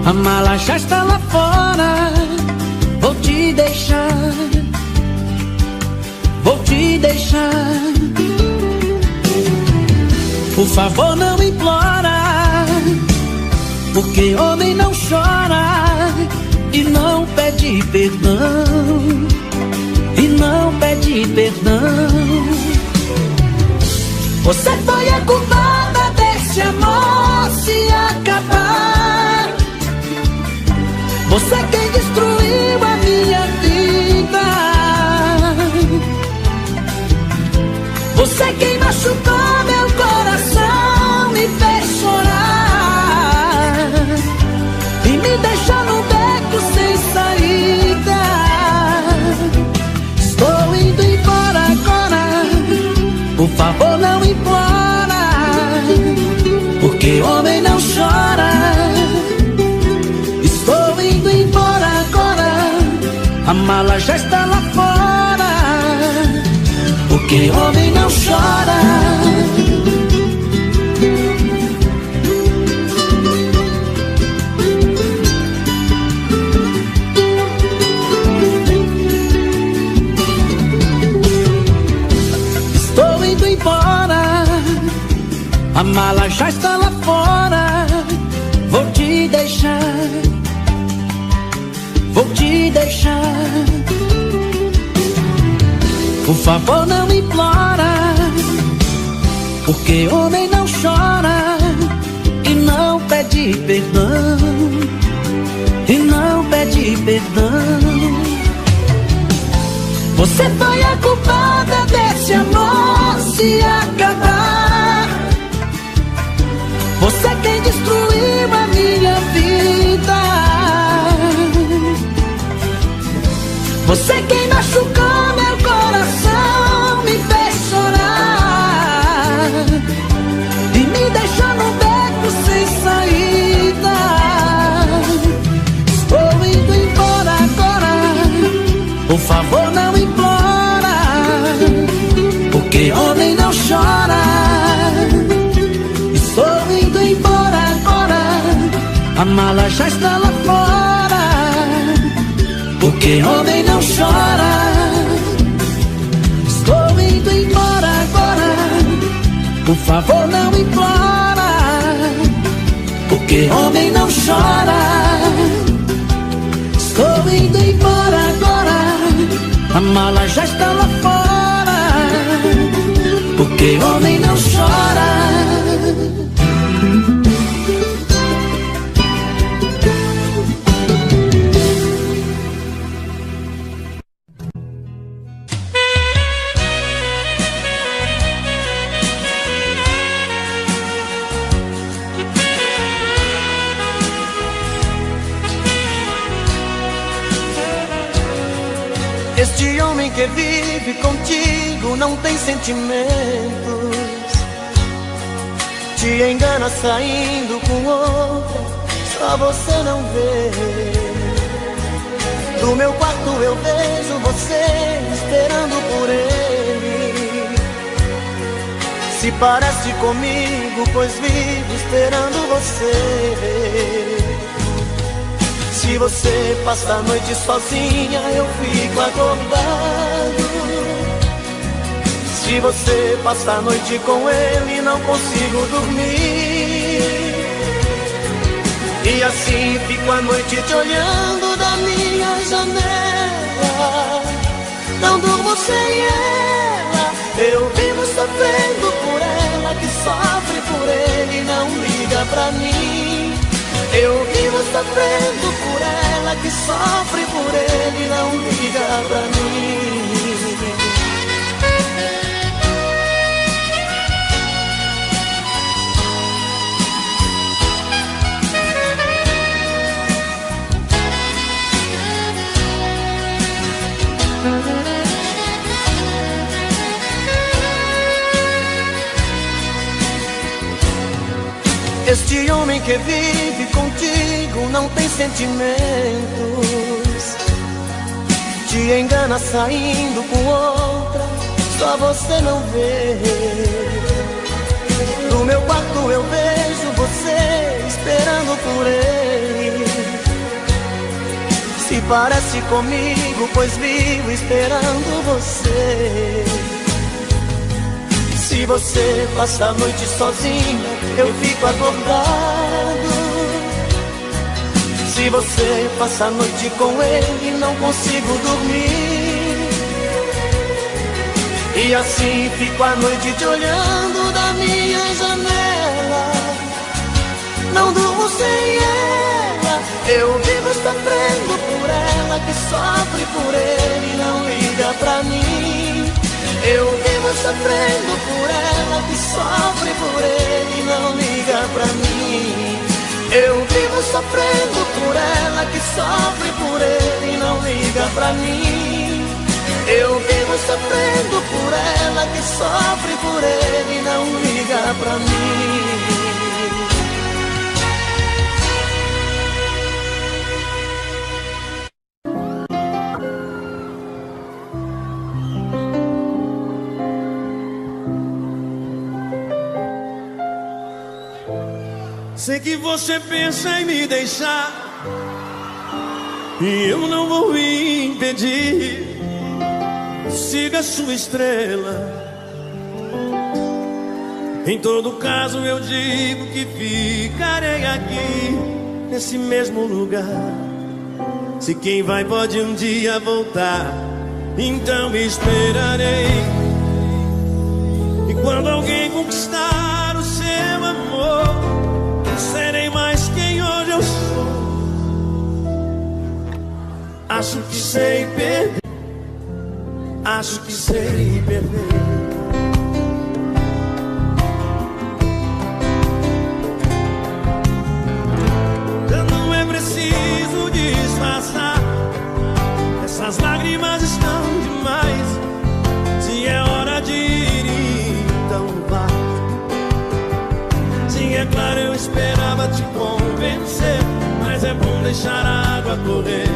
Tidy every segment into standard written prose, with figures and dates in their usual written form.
A mala já está lá fora. Vou te deixar, vou te deixar. Por favor, não implora, porque homem não chora e não pede perdão, e não pede perdão. Você foi a culpada desse amor se acabar. Você quem destruiu a minha vida. Você quem machucou meu coração, me fez chorar e me deixou num beco sem saída. Estou indo embora agora. Por favor, não implora, porque homem não chora. Estou indo embora agora. A mala já está lá fora, porque homem não chora. Estou indo embora. A mala já está lá fora. Vou te deixar, vou te deixar. Por favor, não implora, porque homem não chora e não pede perdão, e não pede perdão. Você foi a culpada desse amor se acabar. Você quem destruiu a minha vida. Você quem machucou meu coração, me fez chorar e me deixou num beco sem saída. Estou indo embora agora. Por favor, não implora, porque homem não chora. Estou indo embora agora. A mala já está lá fora, porque homem não chora. Estou indo embora agora. Por favor, não implora, porque homem não chora. Estou indo embora agora. A mala já está lá fora, porque homem não chora. Este homem que vive contigo não tem sentimentos, te engana saindo com outra, só você não vê. Do meu quarto eu vejo você esperando por ele. Se parece comigo, pois vivo esperando você. Se você passa a noite sozinha, eu fico acordado. Se você passa a noite com ele, não consigo dormir. E assim fico a noite te olhando da minha janela. Não durmo sem ela, eu vivo sofrendo por ela, que sofre por ele e não liga pra mim. Eu vivo sofrendo por ela, que sofre por ele e não liga pra mim. Este homem que vive contigo não tem sentimentos, te engana saindo com outra, só você não vê. Do meu quarto eu vejo você esperando por ele. parece comigo, pois vivo esperando você. Se você passa a noite sozinha, eu fico acordado. Se você passa a noite com ele, não consigo dormir. E assim fico a noite te olhando da minha janela. Não durmo sem ela, eu vivo sofrendo por ela, que sofre por ele e não liga pra mim. Eu vivo sofrendo por ela, que sofre por ele e não liga pra mim. Eu vivo sofrendo por ela, que sofre por ele e não liga pra mim. Eu vivo sofrendo por ela, que sofre por ele e não liga pra mim. Sei que você pensa em me deixar e eu não vou impedir. Siga a sua estrela. Em todo caso eu digo que ficarei aqui, nesse mesmo lugar. Se quem vai pode um dia voltar, então me esperarei. E quando alguém conquistar o seu amor, serei mais quem hoje eu sou. Acho que sei perder, acho que sei perder. Já não é preciso disfarçar, essas lágrimas estão demais. Se é hora de ir, então vá. Sim, é claro, eu esperava te convencer, mas é bom deixar a água correr.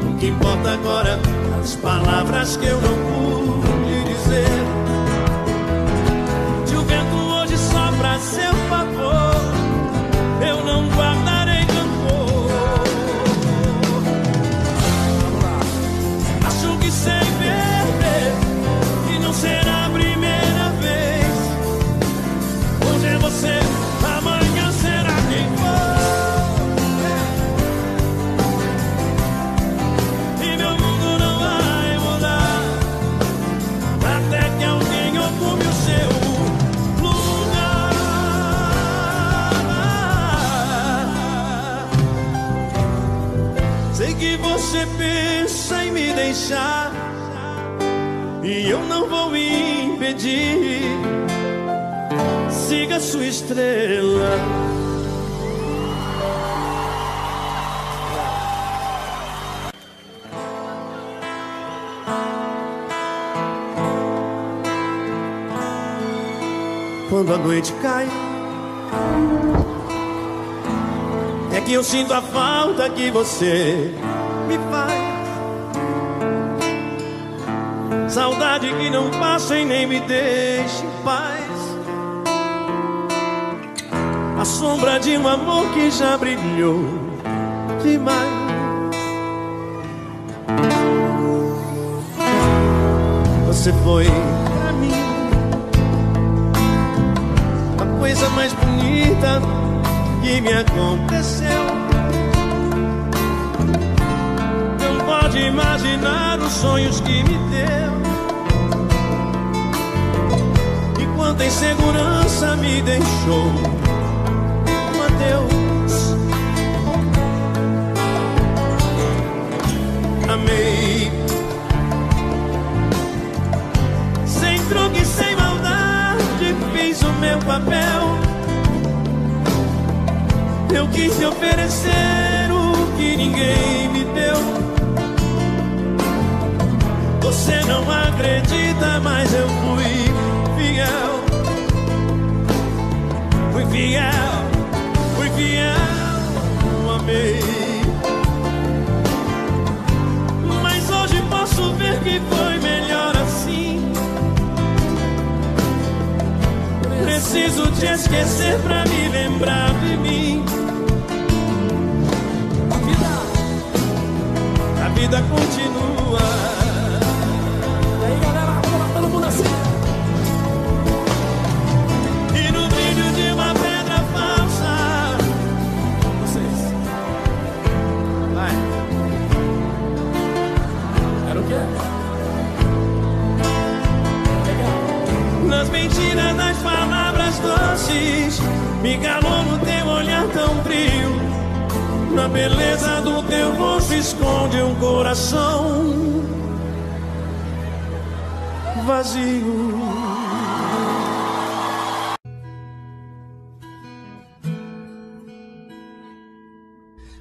O que importa agora, as palavras que eu não pude dizer. Se o vento hoje sopra a seu favor, eu não guardarei rancor. Acho que sei perder, e não será a primeira vez. Hoje é você, amanhã será quem for. E meu mundo não vai mudar até que alguém ocupe o seu lugar. Sei que você pensa em me deixar e eu não vou impedir. Siga a sua estrela. Quando a noite cai, é que eu sinto a falta que você me faz. Saudade que não passa e nem me deixa em paz. A sombra de um amor que já brilhou demais. Você foi pra mim a coisa mais bonita que me aconteceu. Não pode imaginar os sonhos que me deu. E quanta insegurança me deixou. Deus, amei sem truque, sem maldade, fiz o meu papel. Eu quis te oferecer o que ninguém me deu. Você não acredita, mas eu fui fiel. Fui fiel. Fui fiel, amei. Mas hoje posso ver que foi melhor assim. Preciso te esquecer pra me lembrar de mim. vida continua. E aí, galera, vamos lá, todo mundo assim. E no brilho de uma pedra falsa. Vocês. Vai. Era o quê? Nas mentiras das palavras doces, me calou no teu olhar tão frio. Na beleza do teu rosto esconde um coração vazio.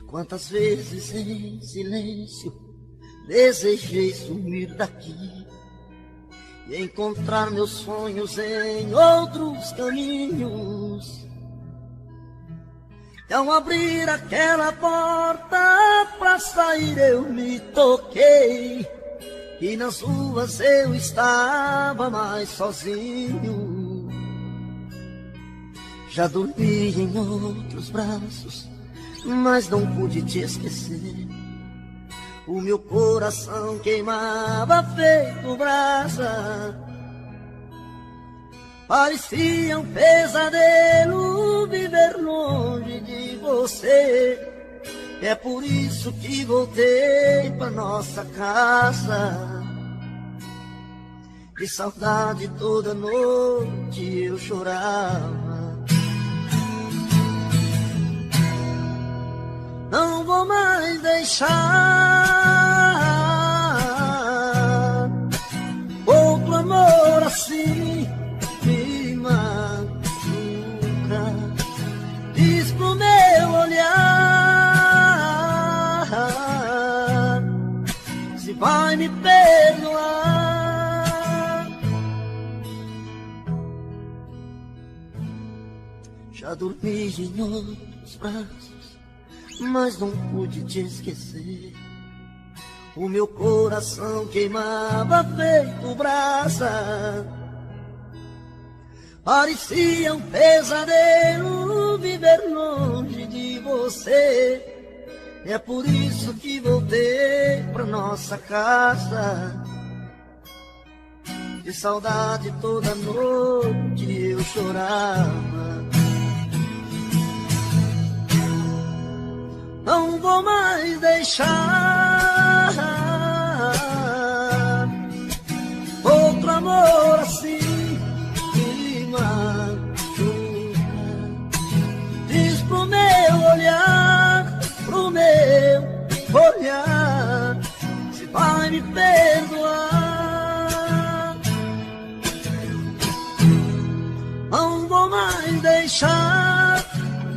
Quantas vezes em silêncio desejei sumir daqui e encontrar meus sonhos em outros caminhos. E ao abrir aquela porta pra sair eu me toquei, e nas ruas eu estava mais sozinho. Já dormi em outros braços, mas não pude te esquecer. O meu coração queimava feito brasa. Parecia um pesadelo viver longe de você. É por isso que voltei pra nossa casa. De saudade toda noite eu chorava. Não vou mais deixar outro amor assim me machuca. Diz pro meu olhar se vai me perdoar. Já dormi em outros braços, mas não pude te esquecer. O meu coração queimava feito brasa. Parecia um pesadelo viver longe de você. É por isso que voltei pra nossa casa. De saudade toda noite eu chorava. Não vou mais deixar outro amor assim me machuca. Diz pro meu olhar se vai me perdoar. Não vou mais deixar,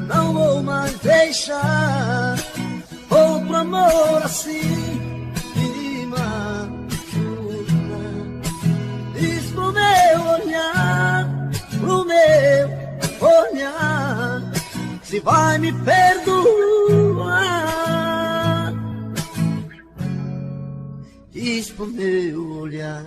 não vou mais deixar outro amor assim me machuca. Diz pro meu olhar se vai me perdoar. Diz pro meu olhar.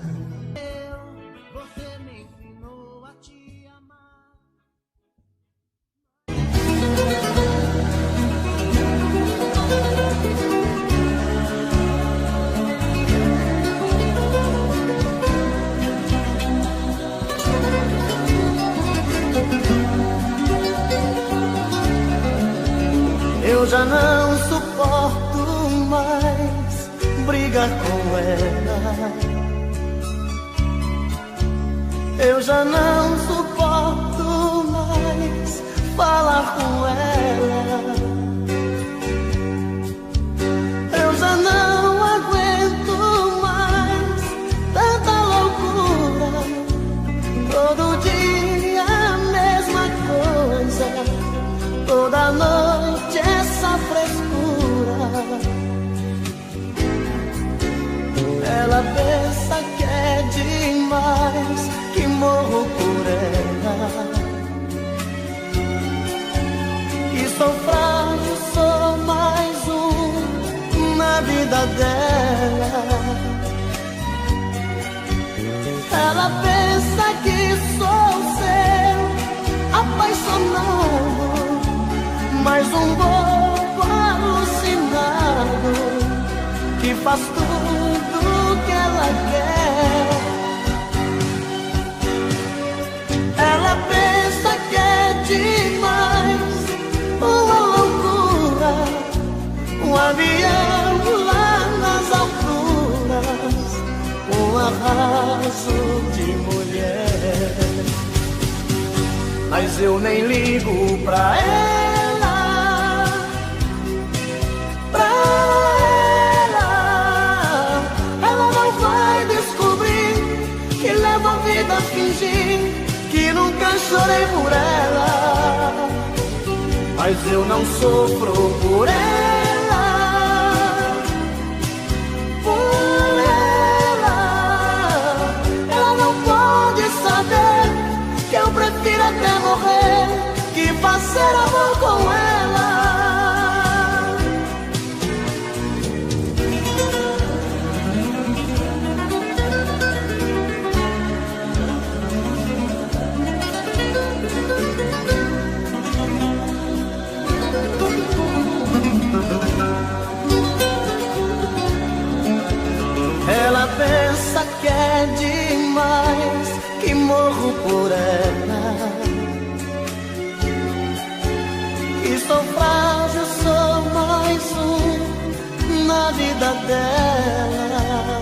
Eu já não suporto mais brigar com ela. Eu já não suporto mais falar com ela. Eu já não aguento mais tanta loucura. Todo dia a mesma coisa, toda noite essa frescura. Ela pensa que é demais, que morro por ela, que sou frágil, sou mais um na vida dela. Ela pensa que sou seu apaixonado, mais um bobo alucinado que faz tudo que ela quer. Ela pensa que é demais, uma loucura, um avião lá nas alturas, um arraso de mulher. Mas eu nem ligo pra ela, ela não vai descobrir que levo a vida a fingir que nunca chorei por ela. Mas eu não sofro por ela, por ela não pode saber que eu prefiro até morrer que fazer amor com ela. Ela pensa que é demais, que morro por ela, que sou frágil, sou mais um na vida dela.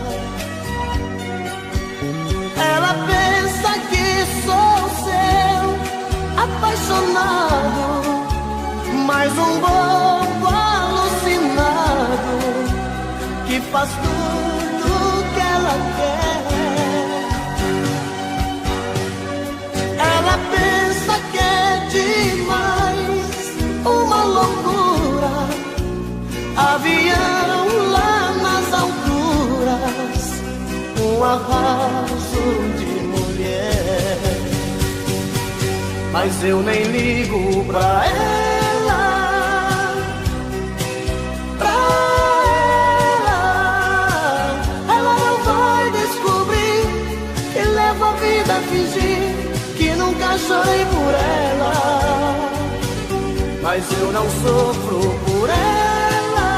Ela pensa que sou seu apaixonado, mais um bobo alucinado que faz tudo que ela quer. Ela pensa que é demais, uma loucura, avião lá nas alturas, um arraso de mulher. Mas eu nem ligo pra ela, ela não vai descobrir que levo a vida a fingir que nunca chorei por ela. Mas eu não sofro por ela,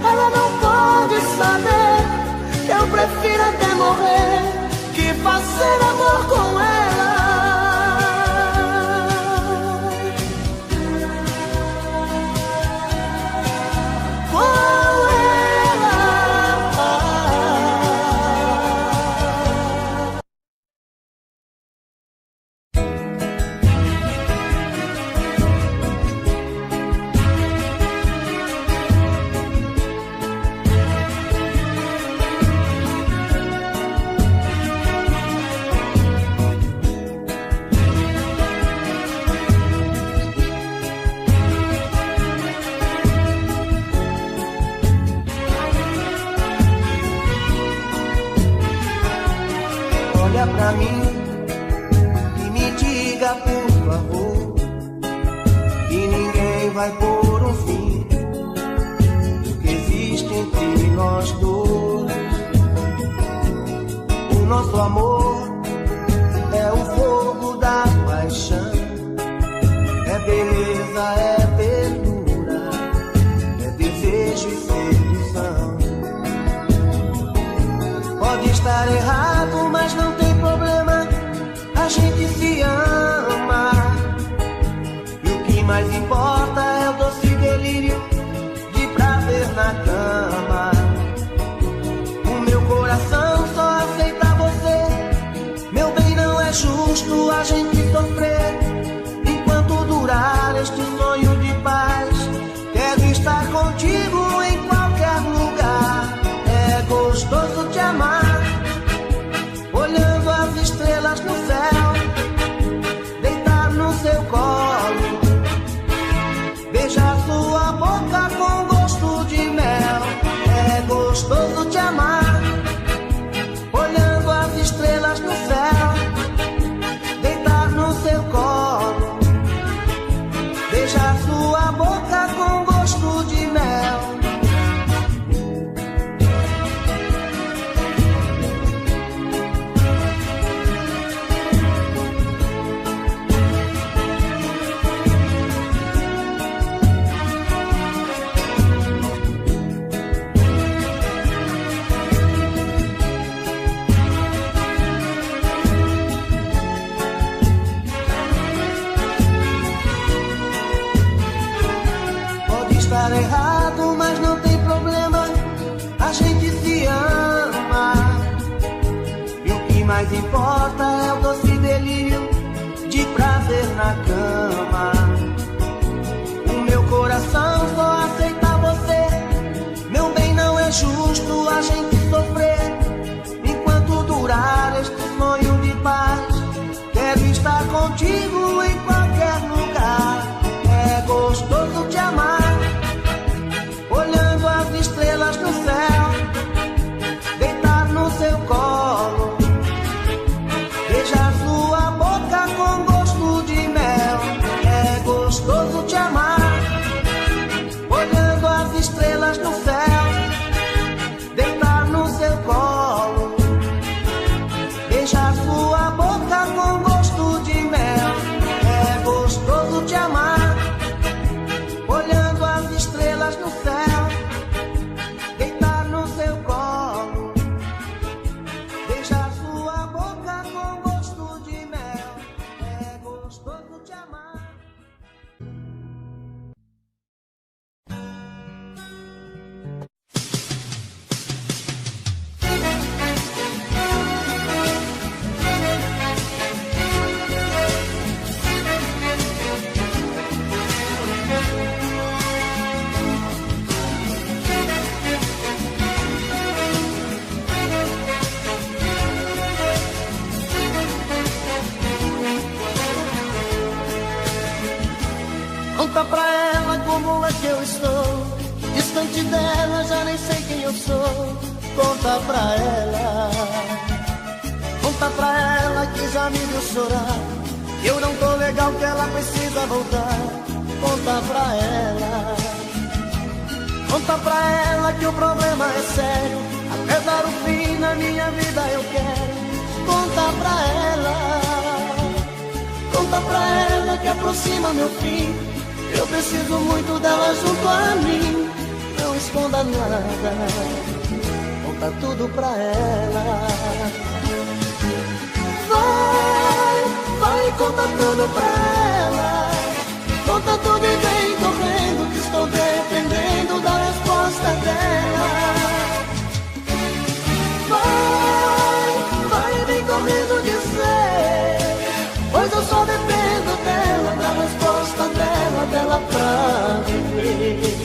ela não pode saber que eu prefiro até morrer que fazer amor com ela. Olha pra mim e me diga por favor que ninguém vai pôr um fim do que existe entre nós dois. O nosso amor é o fogo da paixão, é beleza, é ternura, é desejo e sedução. Pode estar errado, mas não tem problema, a gente se ama. E o que mais importa é o doce delírio de prazer na cama. O meu coração só aceita você estar errado, mas não tem problema, a gente se ama. E o que mais importa é o doce delírio de prazer na cama. O meu coração só aceita você, meu bem, não é justo a gente sofrer. Enquanto durar este sonho de paz, quero estar contigo em qualquer lugar. É gostoso te amar, olhando as estrelas no céu, deitar no seu colo, beijar sua boca com gosto de mel. É gostoso te amar, olhando as estrelas no céu, deitar no seu colo, beijar sua boca com gosto de mel. É gostoso te amar, olhando as estrelas no céu, deitar no seu colo, beijar sua boca com gosto de mel. É gostoso te amar. Conta pra ela como é que eu estou, distante dela, já nem sei quem eu sou. Conta pra ela, conta pra ela que já me viu chorar, que eu não tô legal, que ela precisa voltar. Conta pra ela, conta pra ela que o problema é sério, até dar o fim na minha vida eu quero. Conta pra ela, conta pra ela que aproxima meu fim, eu preciso muito dela junto a mim. Não esconda nada, conta tudo pra ela. Vai, conta tudo pra ela. Conta tudo e vem correndo, que estou dependendo da resposta dela. Vai, vem correndo dizer, pois eu só dependo dela, da resposta dela pra viver.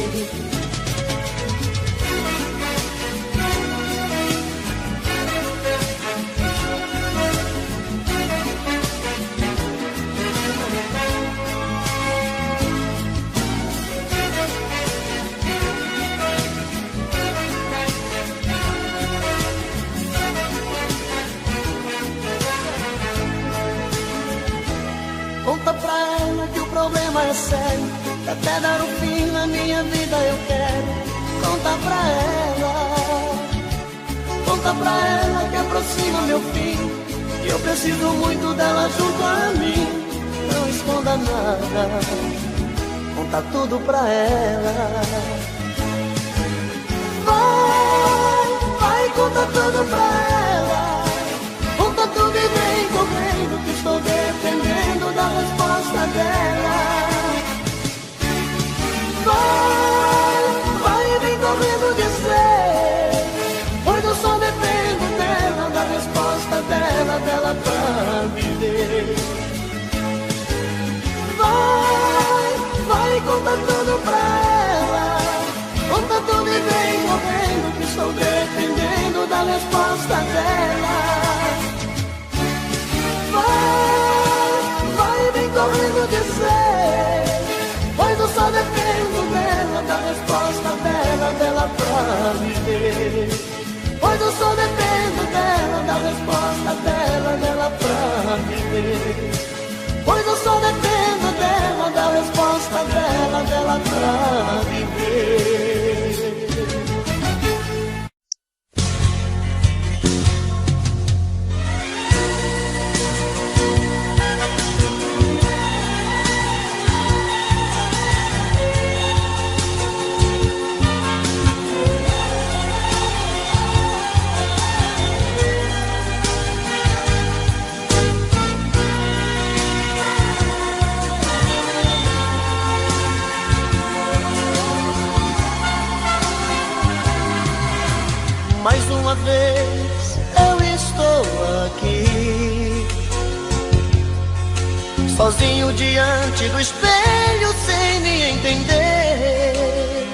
Conta pra ela que o problema é sério, que até dar o fim na minha vida eu quero. Conta pra ela, conta pra ela que aproxima meu fim, que eu preciso muito dela junto a mim. Não esconda nada, conta tudo pra ela. Vai, conta tudo pra ela. Conta tudo e vem correndo, que estou dependendo da resposta dela. Vai, vem correndo dizer, pois eu só dependo dela, da resposta dela pra viver. Vai, conta tudo pra ela. Conta tudo e vem correndo, que estou dependendo da resposta dela. Vai, vem correndo dizer, pois eu só dependo dela, da resposta dela pra viver. Pois eu só dependo dela, da resposta dela pra viver. Pois eu só dependo dela, da resposta dela pra viver. sozinho diante do espelho sem me entender.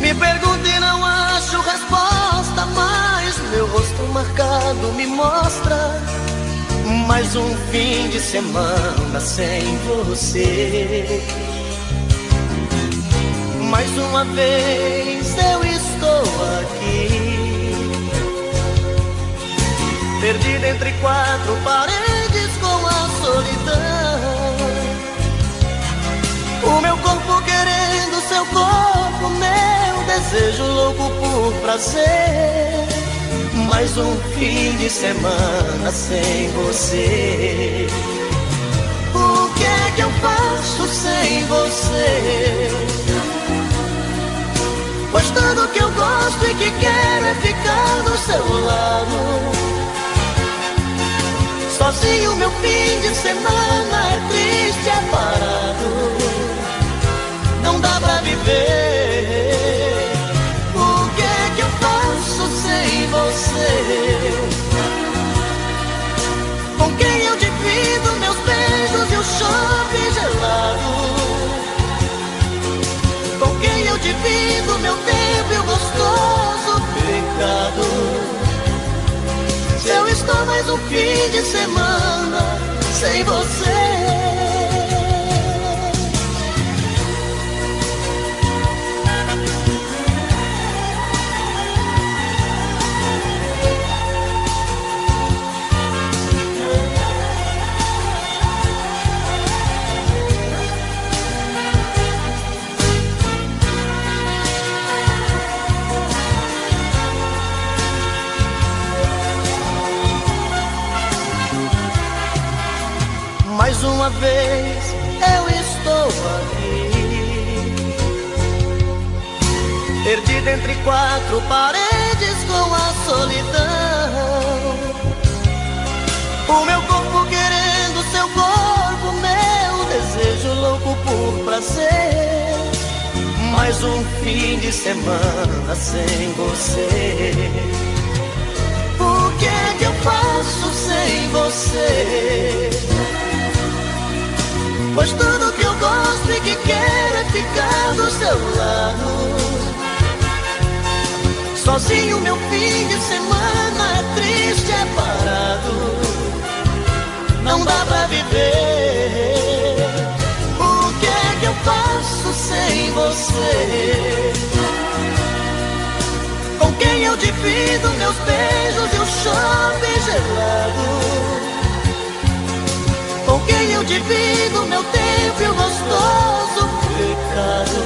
Me pergunto e não acho resposta, mas meu rosto marcado me mostra mais um fim de semana sem você. Mais uma vez eu estou aqui, perdido entre quatro paredes com a solidão. O meu corpo querendo seu corpo, meu desejo louco por prazer. Mais um fim de semana sem você. O que é que eu faço sem você? Pois tudo que eu gosto e que quero é ficar do seu lado. Sozinho meu fim de semana é triste, é parado. Não dá pra viver. O que é que eu faço sem você? Com quem eu divido meus beijos e o chope gelado? Com quem eu divido meu tempo e o gostoso pecado? Se eu estou mais um fim de semana sem você. Mais uma vez eu estou aqui, perdido entre quatro paredes com a solidão. O meu corpo querendo seu corpo, meu desejo louco por prazer. Mais um fim de semana sem você. O que é que eu faço sem você? Pois tudo que eu gosto e que quero é ficar do seu lado. Sozinho meu fim de semana é triste, é parado. Não dá pra viver. O que é que eu faço sem você? Com quem eu divido meus beijos e o chope gelado? Com quem eu divido meu tempo e o gostoso pecado?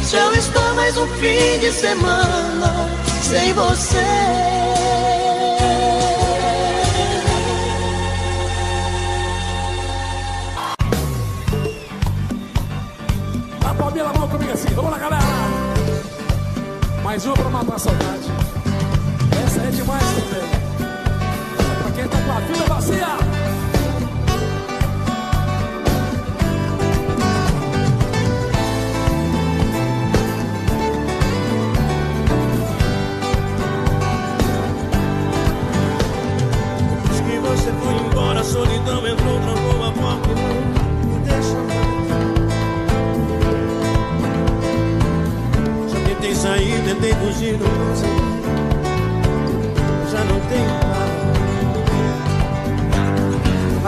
Se eu estou mais um fim de semana sem você. Dá a palminha na mão comigo assim, vamos lá, galera! Mais uma pra matar a saudade. Essa é demais também. Pra quem tá com a vida vazia. Você foi embora, a solidão entrou, trancou a porta e não me deixa mais. Já tentei sair, tentei fugir, não consegui. Já não tenho nada.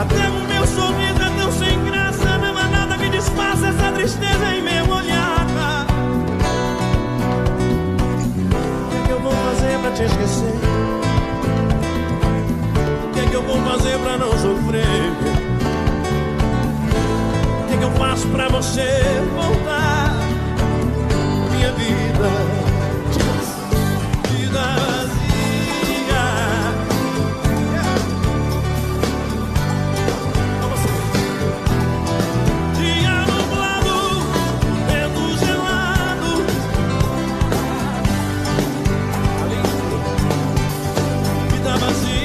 Até o meu sorriso é tão sem graça, não há nada que disfarce essa tristeza em meu olhar. O que eu vou fazer pra te esquecer? O que eu vou fazer pra não sofrer? O que eu faço pra você voltar? Minha vida, vida vazia. Dia nublado, vento gelado. Vida vazia.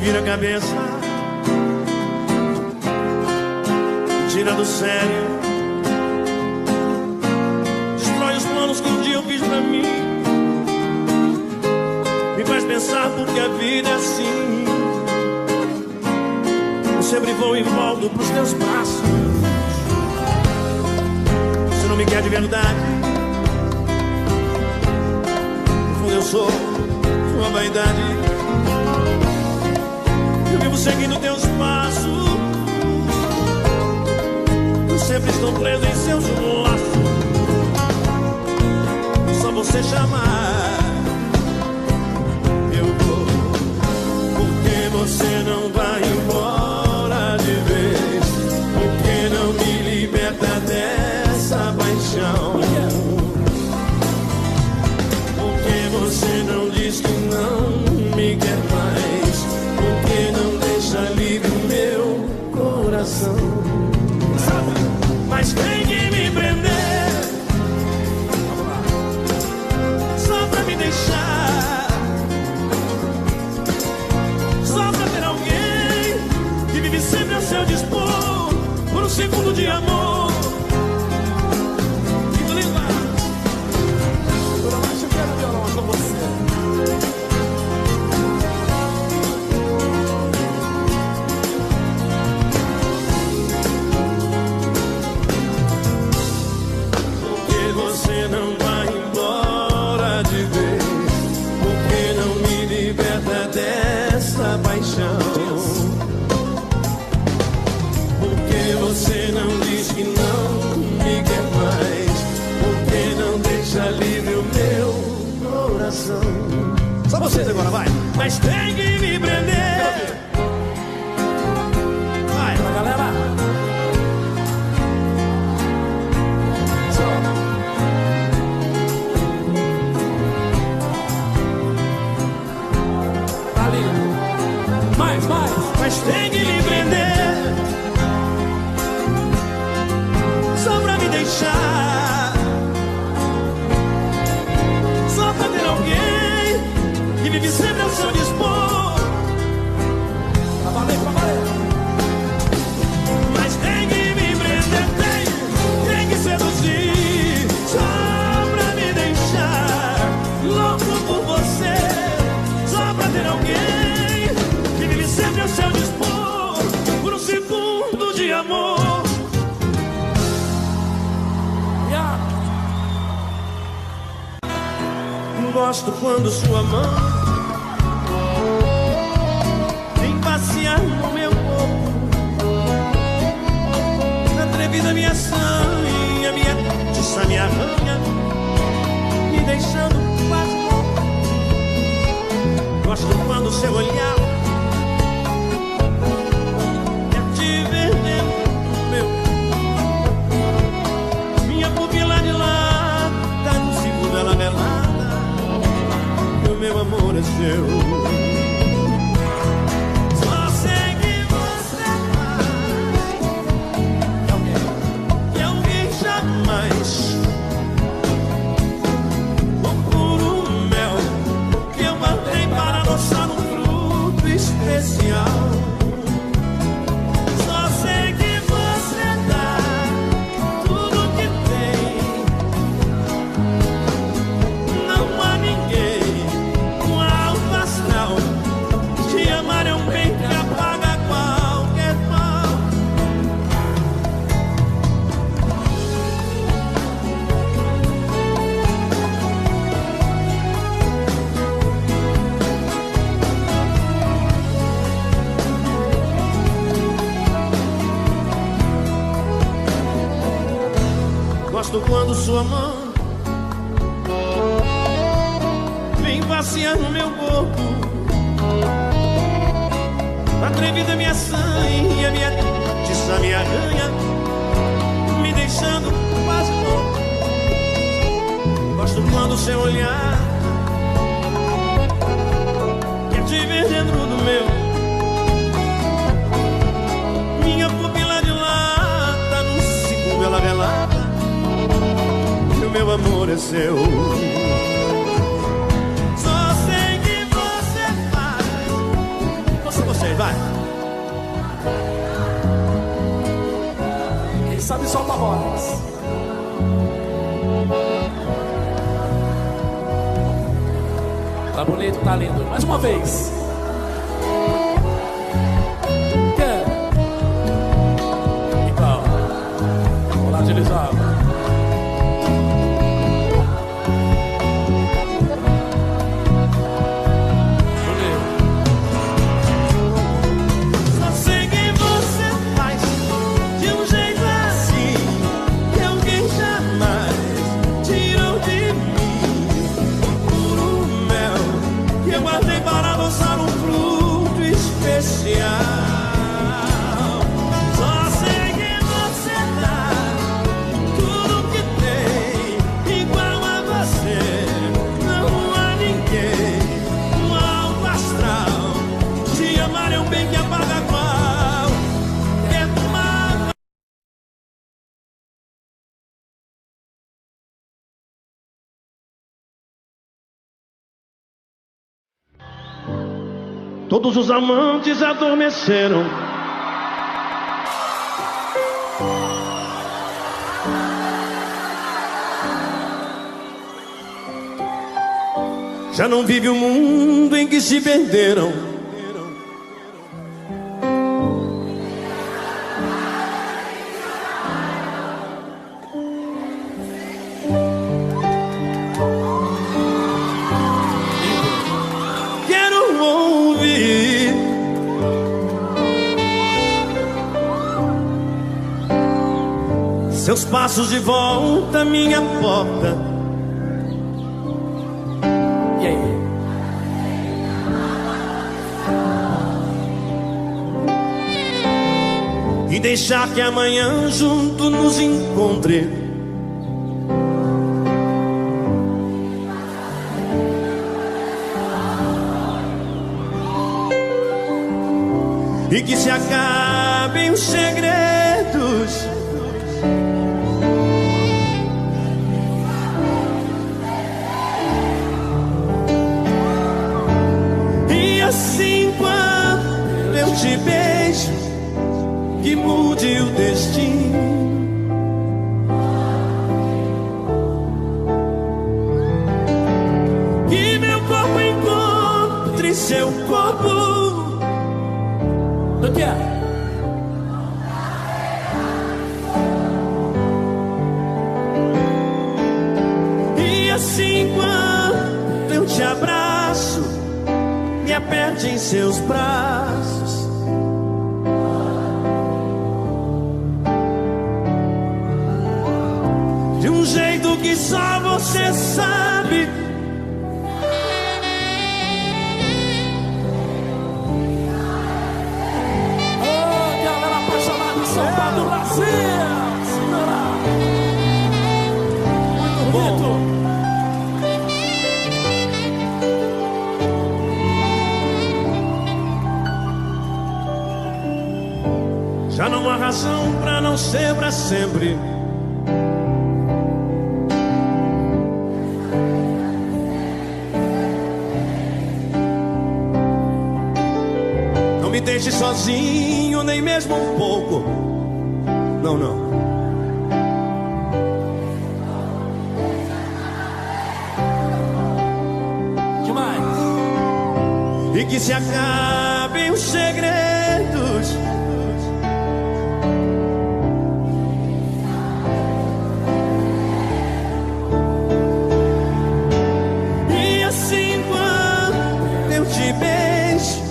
vira a cabeça, tira do sério, destrói os planos que um dia eu fiz pra mim, me faz pensar porque a vida é assim. Eu sempre vou e volto pros teus braços. Você não me quer de verdade, no fundo eu sou sua vaidade. Eu vivo seguindo teus passos, eu sempre estou preso em seus laços. Só você chamar, eu vou. Porque você não vai embora de vez? Porque não me liberta dessa paixão? Porque você não diz que não me quer mais? Porque não deixa livre o meu coração? Mas tem que me prender, só pra me deixar, só pra ter alguém que vive sempre a seu dispor, por um segundo de amor. Que linda! Dona Márcia, eu quero violão com você. Você não vai embora de vez? Porque não me liberta dessa paixão? Porque você não diz que não me quer mais? Porque não deixa livre o meu coração? Só vocês agora, vai! Mas tem que me prender. Vai, Pra galera. Tá lindo. Mais. mas tem que me prender, só pra me deixar, só pra ter alguém que vive sempre ao seu dispor. Pra valer. Mas tem que me prender, tem que seduzir, só pra me deixar louco por você, só pra ter alguém que vive sempre ao seu dispor, por um segundo de amor. Gosto quando sua mão vem passear no meu corpo, atrevida minha sanha, minha tiça me arranha, me deixando quase louco. Gosto quando seu olhar quer te ver dentro do meu, minha pupila dilata no segundo ela velada. Meu amor é seu. Só sei que você vai, e alguém jamais. O puro mel que eu guardei para adoçar um fruto especial. Só sei que você dá tudo que tem. Não há ninguém te amar é um bem que apaga qualquer mal. Gosto quando sua mão vem passear no meu corpo, atrevida minha sanha, minha tiça me arranha, me deixando quase louco. Gosto quando seu olhar quer te ver dentro do meu, minha pupila dilata num segundo ela velada, e o meu amor é seu. Só sei que você faz, vai. Quem sabe solta a voz. Tá bonito, tá lindo. Mais uma vez. Quer? Então, vou lá agilizar. Só sei que você faz de um jeito assim que alguém jamais tirou de mim. Puro mel que eu guardei para adoçar um fruto especial. Só sei que você dá tudo que tem, igual a você. Não há ninguém no alto astral. Se amar é um bem que apaga qual é mal. Todos os amantes adormeceram. Já não vive o mundo em que se perderam. Quero ouvir seus passos de volta à minha porta. E aí? E deixar que amanhã junto nos encontre. E que se acabem os segredos. E assim quando eu te beijo, que mude o destino. Que meu corpo encontre seu corpo. Do que é? E assim quando eu te abraço, me aperte em seus braços. De um jeito que só você sabe. Ô, galera apaixonada em São Paulo do Brasil! Senhora! Muito bonito! Já não há razão pra não ser pra sempre. Não me deixe sozinho, nem mesmo um pouco. Não, não. Demais! E que se acabem os segredos. E assim quando eu te beijo,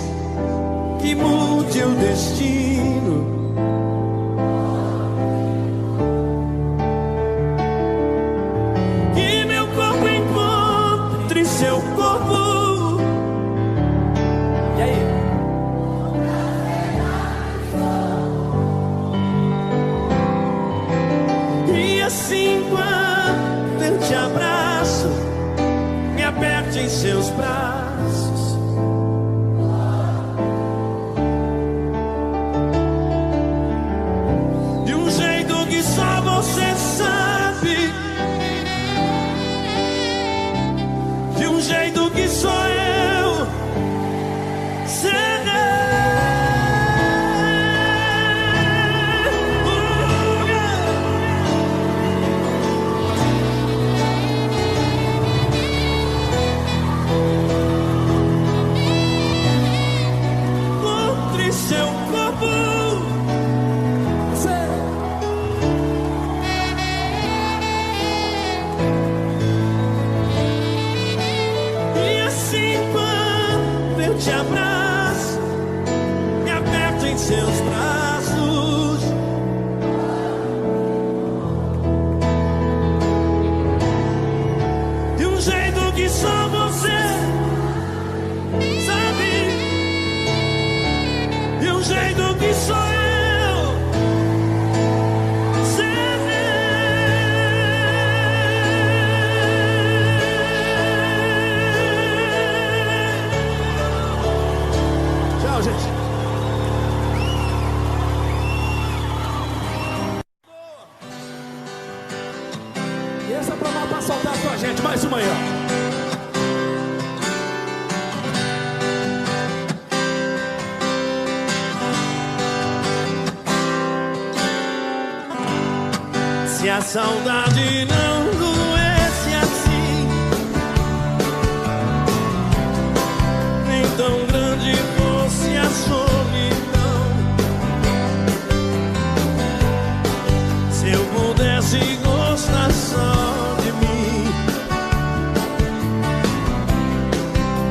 que mude o destino. Que meu corpo encontre seu corpo. E aí? E assim quando eu te abraço, me aperte em seus braços. E assim quando eu te abraço, me aperto em seus braços, de um jeito que só você sabe, de um jeito que só eu sei. Tchau, gente. E essa é pra matar a saudade com a gente. Mais uma aí, ó. Se a saudade não doesse assim, nem tão grande fosse a solidão, se eu pudesse gostar só de mim,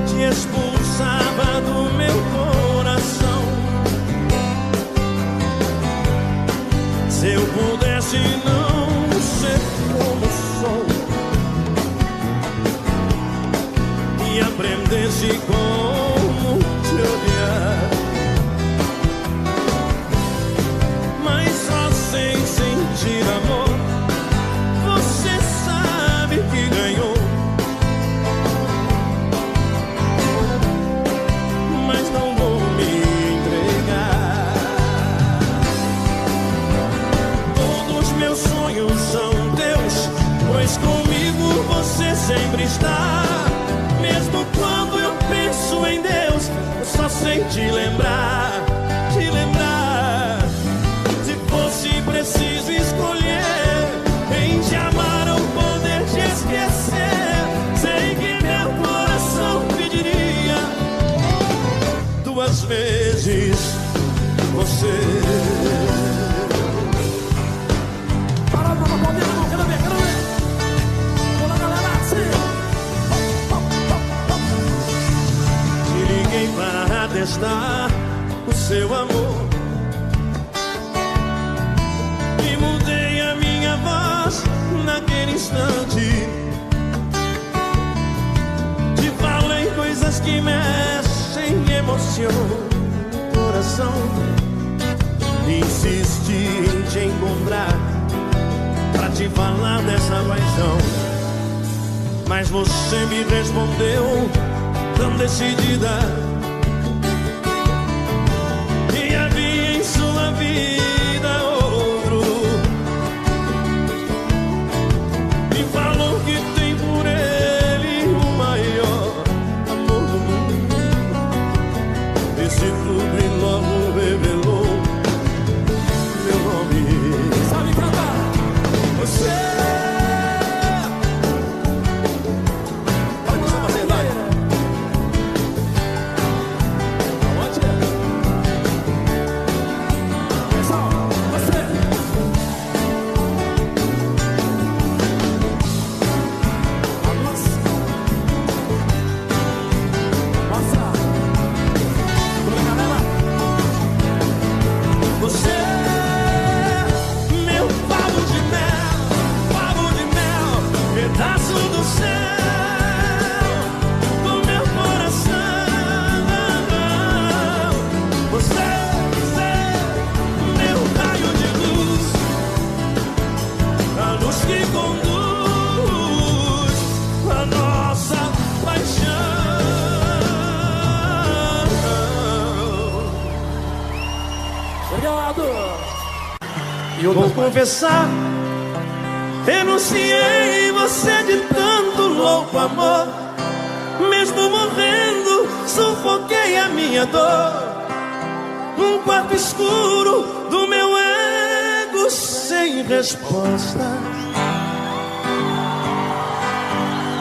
te expulsava do meu coração. Se eu pudesse não ser como sou e aprendesse como te odiar, mas só sem sentir amor, você sabe que ganhou. Mas não vou me entregar. Todos meus sonhos são teus, pois comigo você sempre está. Mesmo quando eu penso em Deus, eu só sei te lembrar, te lembrar. Se fosse preciso escolher em te amar ou poder te esquecer, sei que meu coração pediria 2 vezes você. Para, palminha na mão, quero ver, quero ver. Vamos lá, galera, assim. Te liguei para testar o seu amor e mudei a minha voz naquele instante. Te falei coisas que mexem e emocionam o coração. Insisti em te encontrar pra te falar dessa paixão, mas você me respondeu tão decidida que havia em sua vida outro. Me falou que tem por ele o maior amor do mundo. Disse tudo e logo revelou meu nome. Sabe cantar? Você. Vou confessar, renunciei em você de tanto louco amor. Mesmo morrendo, sufoquei a minha dor num quarto escuro do meu ego sem resposta.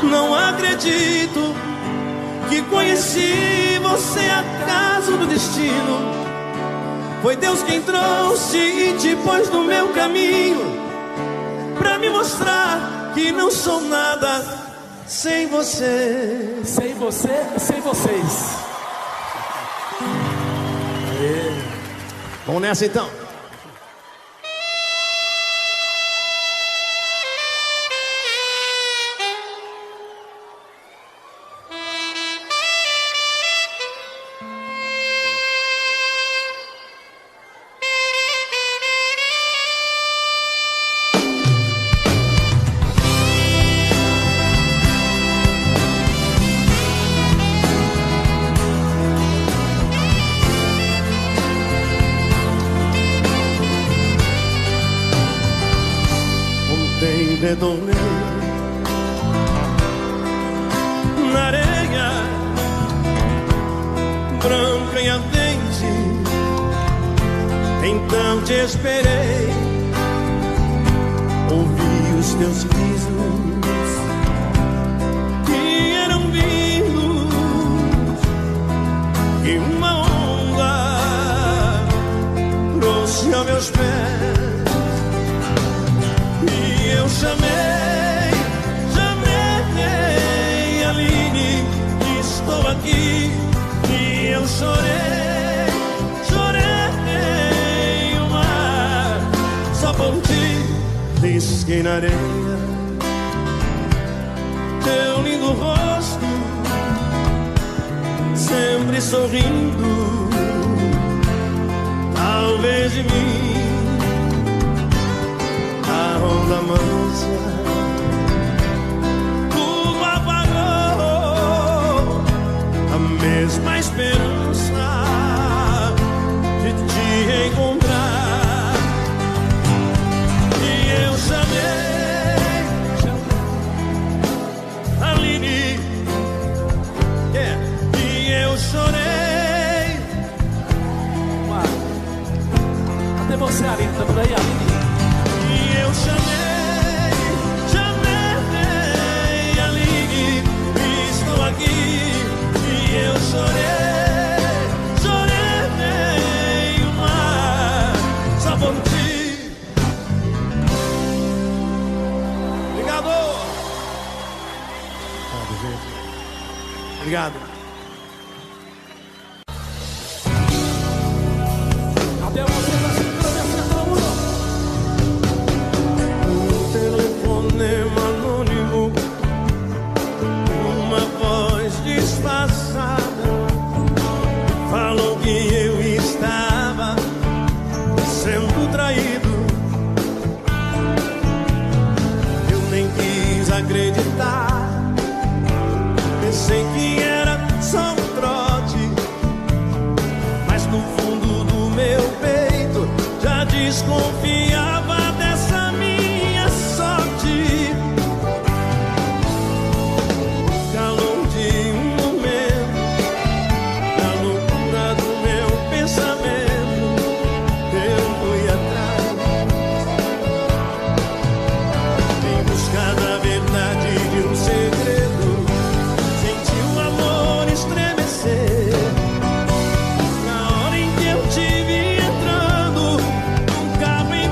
Não acredito que conheci você acaso do destino. Foi Deus quem trouxe e te pôs no meu caminho, pra me mostrar que não sou nada sem você. Sem você e sem vocês. Vamos nessa então. Redondei na areia branca e ardente, então te esperei, ouvi os teus risos que eram vindos e uma onda trouxe aos meus pés. Eu chamei, Aline, estou aqui. E eu chorei o mar, só por ti risquei na areia teu lindo rosto, sempre sorrindo, talvez de mim a onda mansa tudo apagou, a mesma esperança de te encontrar. E eu chamei Aline, e eu chorei. Cadê você, Aline? Tá por aí, Aline? Eu chamei Aline, estou aqui. E eu chorei o mar, só por ti. Obrigado. Obrigado. Até você vai se conversar com Telefonema anônimo, uma voz disfarçada falou que eu estava sendo traído. Eu nem quis acreditar, pensei que era só um trote, mas no fundo do meu peito já desconfiava dessa minha sorte. O calor de um momento, na loucura do meu pensamento, eu fui atrás, em busca da verdade de um segredo. Senti o amor estremecer na hora em que eu te vi entrando num carro em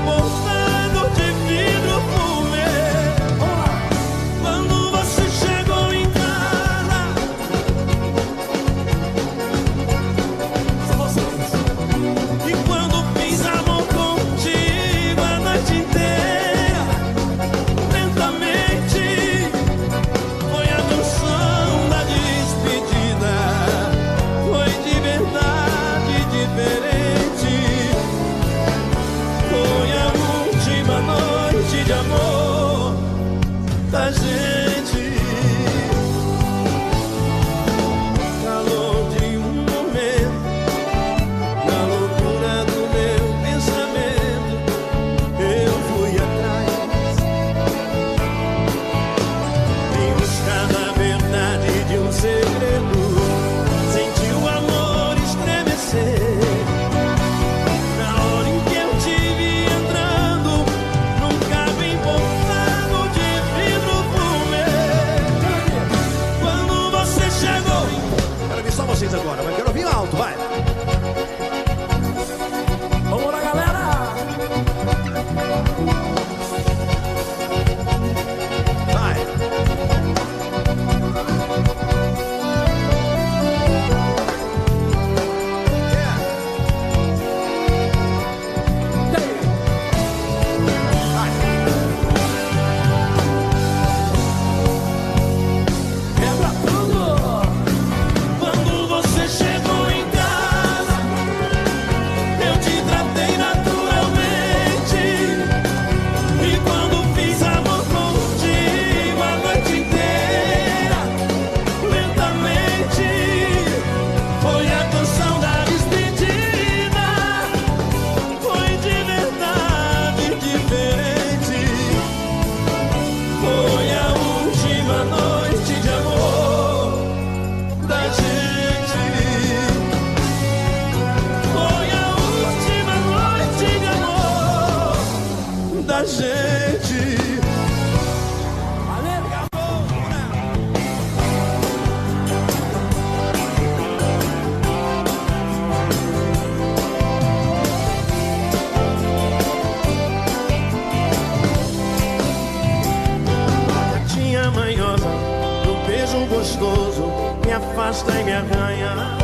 afasta e me arranha.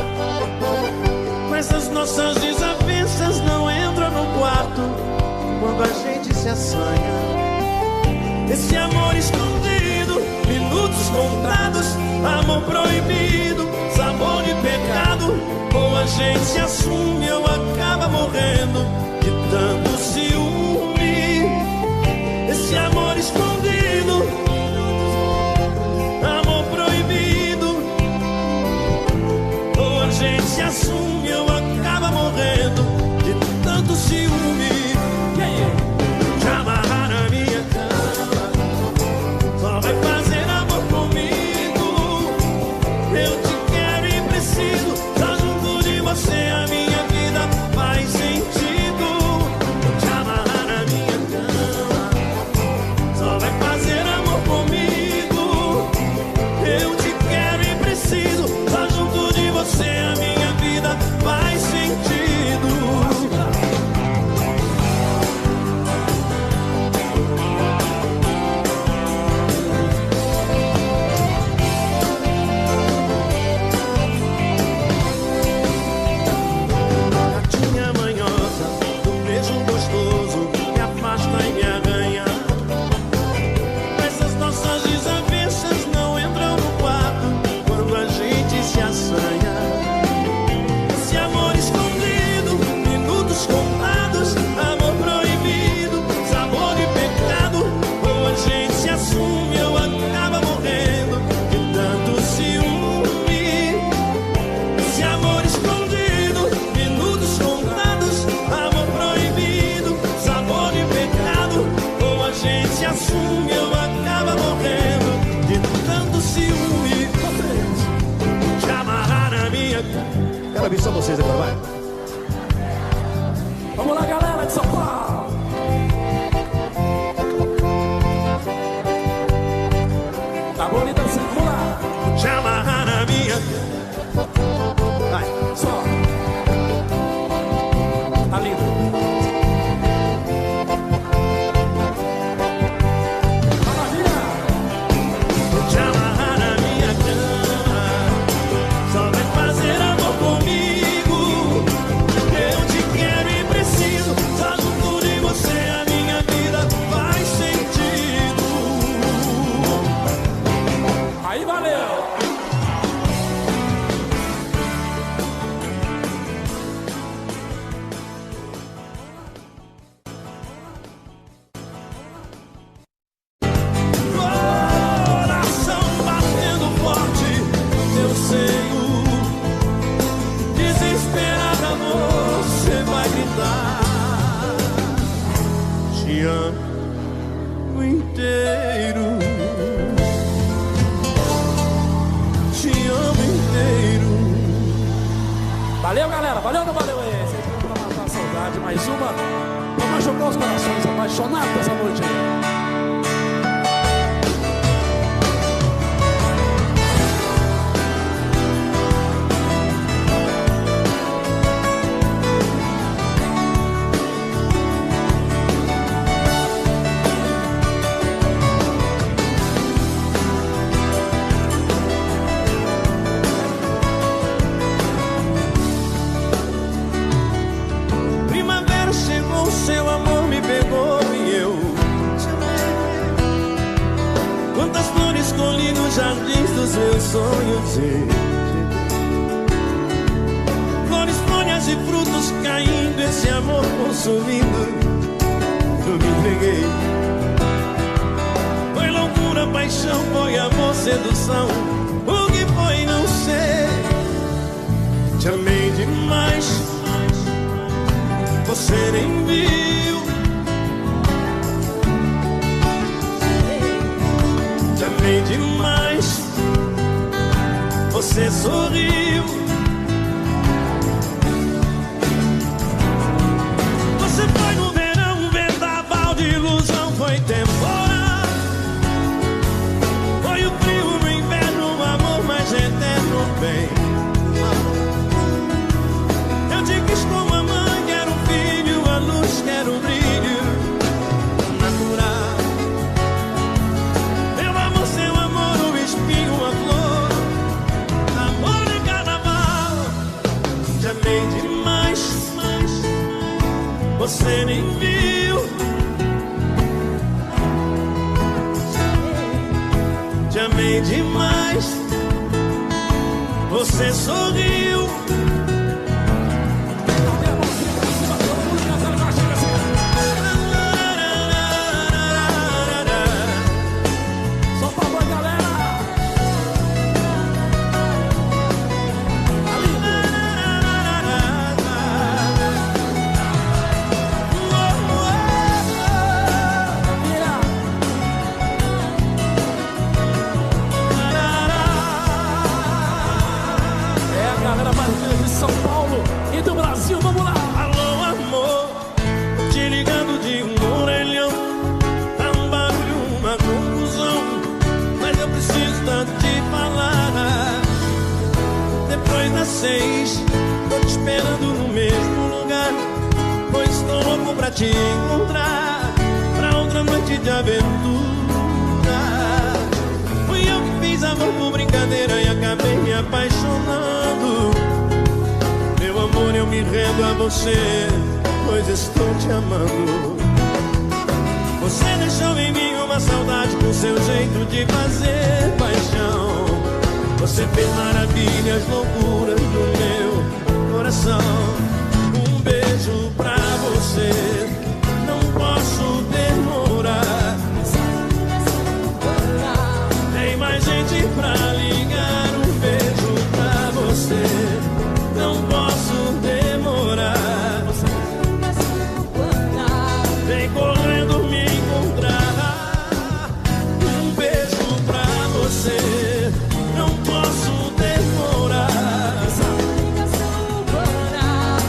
Mas as nossas desavenças não entram no quarto quando a gente se assanha. Esse amor escondido, minutos contados, amor proibido, sabor de pecado. Ou a gente se assume ou acaba morrendo de tanto ciúme. Esse amor escondido, amor proibido. Ou a gente se assume ou acaba morrendo de tanto ciúme. Te amarrar na minha cama, só vai fazer amor comigo. Eu te quero e preciso, tá junto de você, a minha vida faz sentido. Te amarrar na minha cama, só vai fazer amor comigo. Eu te quero e preciso, tá junto de você, a minha vida faz sentido. Gatinha manhosa, do beijo gostoso, me afasta e me arranha. Mas as nossas desavenças não entram no quarto quando a gente se assanha. Esse amor escondido, minutos contados, amor proibido, sabor de pecado. Ou a gente se assume ou acaba morrendo de tanto ciúme. Esse amor escondido, minutos contados, amor proibido, sabor de pecado. Ou a gente se assume ou acaba morrendo de tanto ciúme. Te amarrar na minha cama. Quero ver só vocês agora, vai. Vamos lá, galera de São Paulo. Tá bonita assim, vamos lá. Te amarrar na minha cama. Vai. Só. Tá lindo. Maravilha. Te amarrar na minha cama, só vai fazer amor comigo. Eu te quero e preciso, tá junto de você, a minha vida faz sentido. Aí valeu. Coração batendo forte, eu sei o desesperado amor, você vai gritar. Te amo inteiro, te amo inteiro. Valeu, galera. Valeu ou não valeu aí? Vocês vão pra matar a saudade. Mais uma. Vamos machucar os corações apaixonados essa noite aí. Primavera chegou, seu amor me pegou e eu te amei. Quantas flores colhi nos jardins dos meus sonhos e flores, folhas e frutos caindo, esse amor consumindo, eu me entreguei. Foi loucura, paixão, foi amor, sedução, o que foi não sei. Te amei demais, você nem viu. Te amei demais, você sorriu. Você foi no verão, um vendaval de ilusão, foi temporal. Foi o frio no inverno, o amor mais eterno, bem. Eu te quis como a mãe quer um filho, a luz quer o brilho natural. Meu amor, seu amor, o espinho, a flor, amor você nem viu. Te amei demais, você sorriu. São Paulo e do Brasil, vamos lá! Alô, amor, te ligando de um orelhão. Tá um barulho, uma confusão, mas eu preciso tanto te falar. Depois das 6, tô te esperando no mesmo lugar, pois estou louco pra te encontrar, pra outra noite de aventura. Fui eu que fiz amor por brincadeira e acabei me apaixonando. Meu amor, eu me rendo a você, pois estou te amando. Você deixou em mim uma saudade com seu jeito de fazer paixão. Você fez maravilhas, loucuras no meu coração. Um beijo pra você, não posso demorar. Tem mais gente pra ligar. Um beijo pra você, não posso demorar. Vem correndo me encontrar. Um beijo pra você, não posso demorar.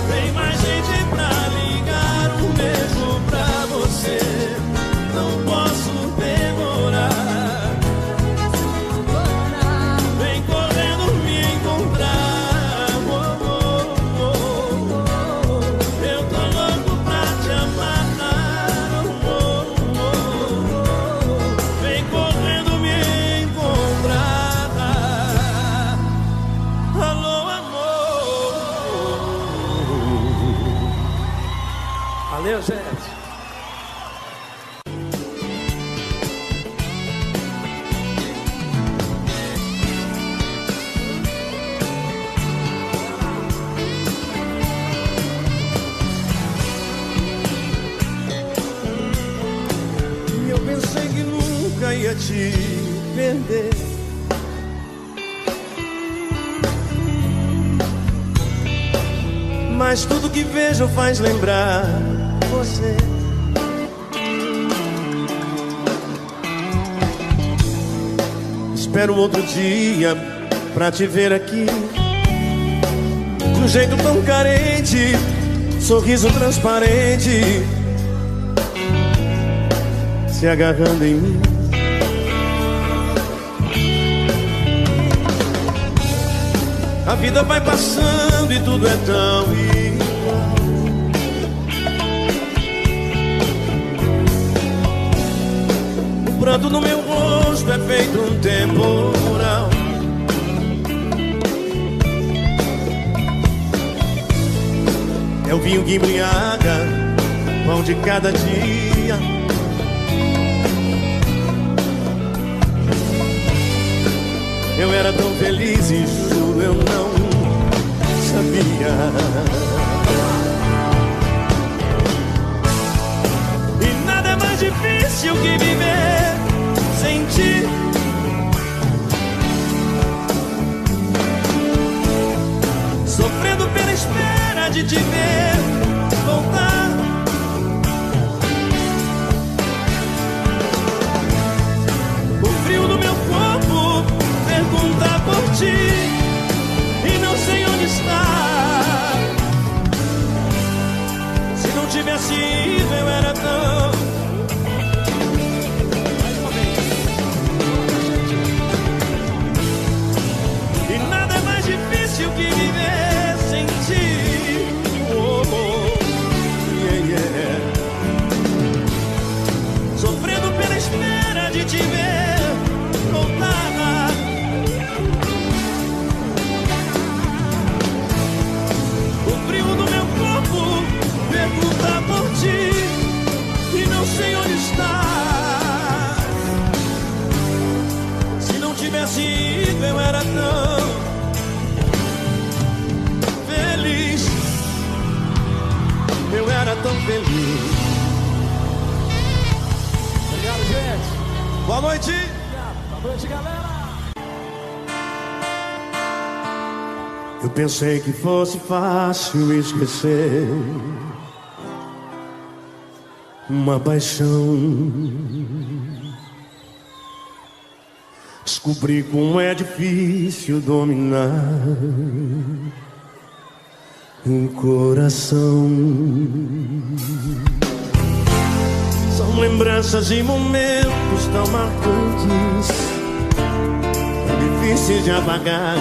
Vem mais gente pra ligar. Um beijo pra você, não posso demorar. Vem correndo me encontrar. Valeu, gente. Eu pensei que nunca ia te perder. Mas tudo que vejo faz lembrar você. Espero outro dia pra te ver aqui, de um jeito tão carente, sorriso transparente, se agarrando em mim. A vida vai passando e tudo é tão igual. O pranto no meu rosto é feito um temporal. É o vinho que embriaga, pão de cada dia. Eu era tão feliz e juro eu não sabia. E nada é mais difícil que viver sem ti. Sofrendo pela espera de te ver voltar. O frio do meu corpo pergunta por ti e não sei onde está. Se não tivesse ido eu era tão... E nada é mais difícil que viver sem ti. Oh, oh, yeah, yeah. Sofrendo pela espera de te ver voltar. O frio do meu corpo pergunta por contigo eu era tão feliz. Eu era tão feliz. Obrigado, gente. Boa noite. Boa noite, galera. Eu pensei que fosse fácil esquecer uma paixão. Descobri como é difícil dominar um coração. São lembranças e momentos tão marcantes, tão difíceis de apagar.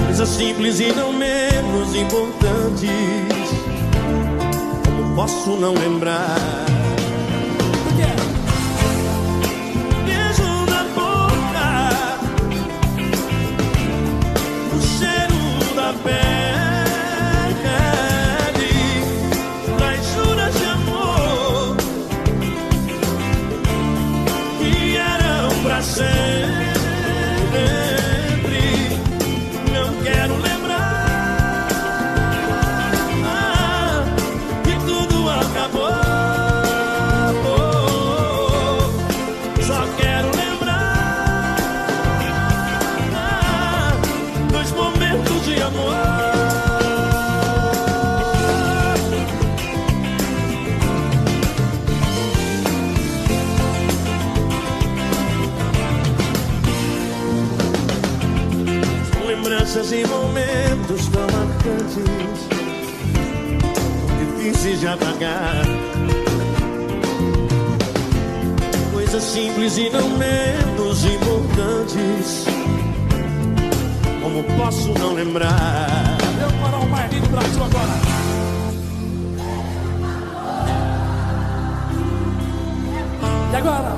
Coisas simples e não menos importantes, como posso não lembrar? Beijo na boca, o cheiro da pele, das juras de amor que eram pra sempre. E momentos tão marcantes, difíceis de apagar. Coisas simples e não menos importantes, como posso não lembrar? Eu vou parar o mais lindo do Brasil agora. E agora?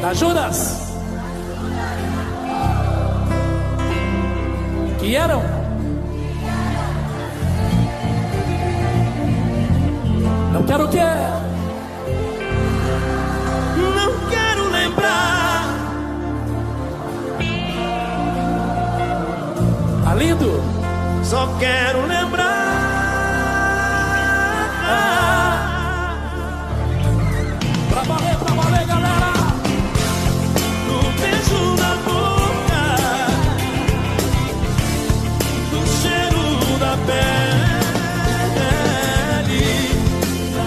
Da Judas. Que eram? Não quero o quê? Não quero lembrar. Tá lindo? Só quero lembrar. Pra valer, galera! No beijo na boca, do cheiro da pele,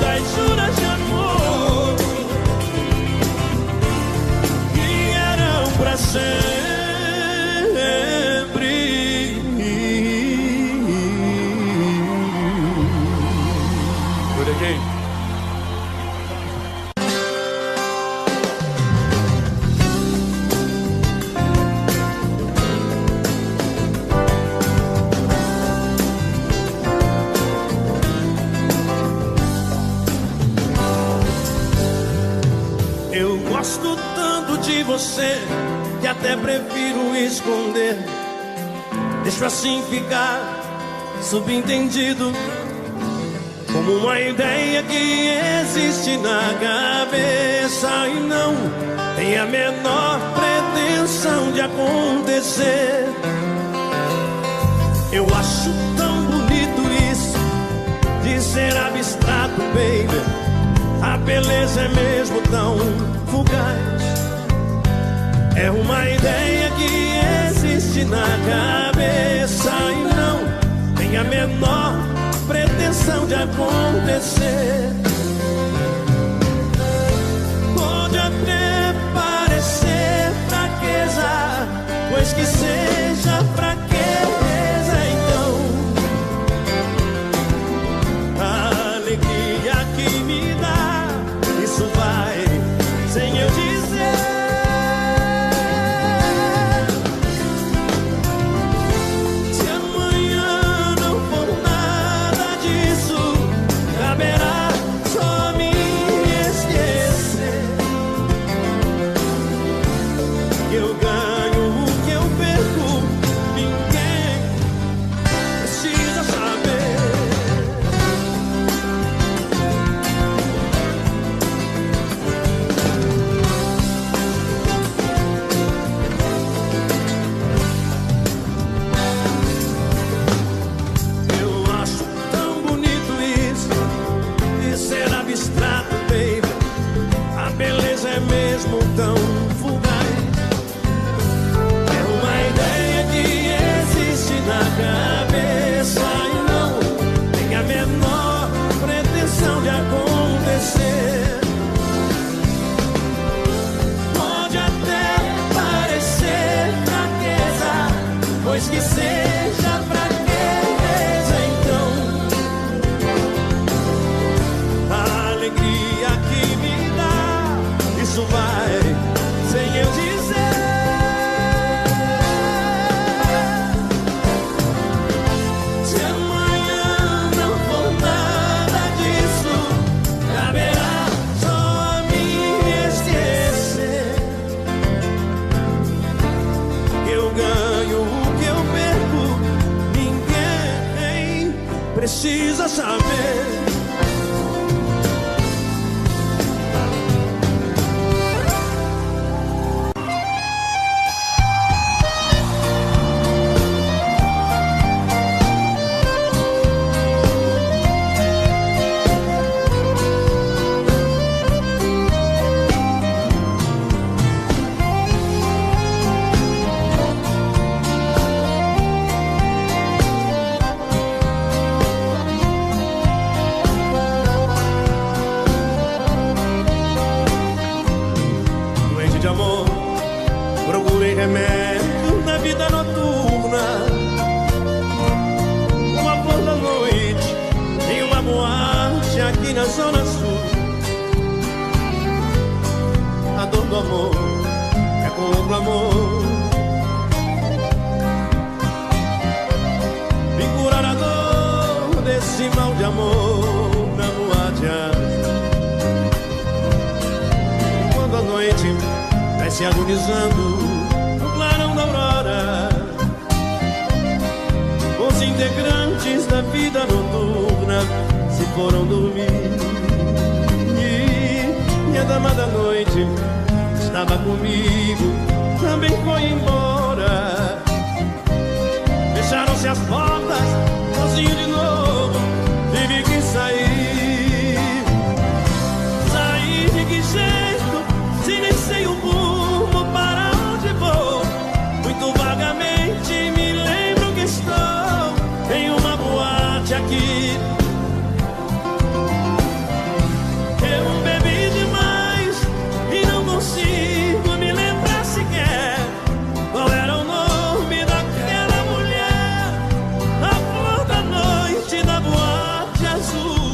das juras de amor que eram pra sempre. Eu gosto tanto de você que até prefiro esconder. Deixo assim ficar subentendido, como uma ideia que existe na cabeça e não tem a menor pretensão de acontecer. Eu acho tão bonito isso de ser abstrato, baby. A beleza é mesmo tão fugaz. É uma ideia que existe na cabeça e não tem a menor pretensão de acontecer. Pode até parecer fraqueza, pois que seja fraqueza então. A alegria que me dá, isso vai sem eu dizer. Se amanhã não for nada disso, caberá só me esquecer. Eu ganho o que eu perco, ninguém precisa saber. De amor, procurei remédio na vida noturna, uma flor da noite em uma boate aqui na Zona Sul. A dor do amor é com outro amor, vim curar a dor desse mal de amor na boate azul. Quando a noite vai se agonizando no clarão da aurora, os integrantes da vida noturna se foram dormir, e a dama da noite estava comigo, também foi embora. Fecharam-se as portas, sozinho de novo, tive que sair. Sair de que jeito, se nem sei o rumo para onde vou? Muito vagamente me lembro que estou em uma boate aqui. Eu bebi demais e não consigo me lembrar sequer qual era o nome daquela mulher, a flor da noite da boate azul.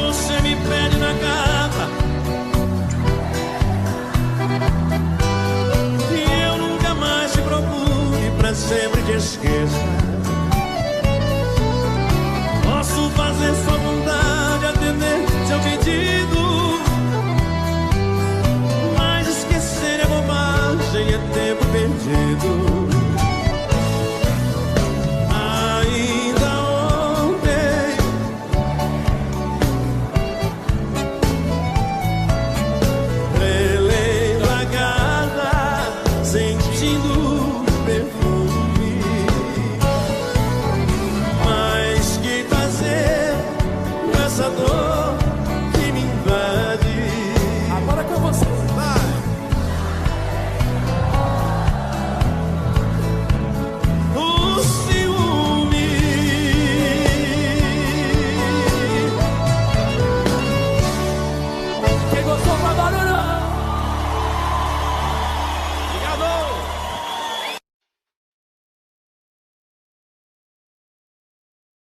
Você me pede na capa e eu nunca mais te procure, pra sempre te esqueça. Posso fazer sua vontade, atender seu pedido, mas esquecer é bobagem, é tempo perdido.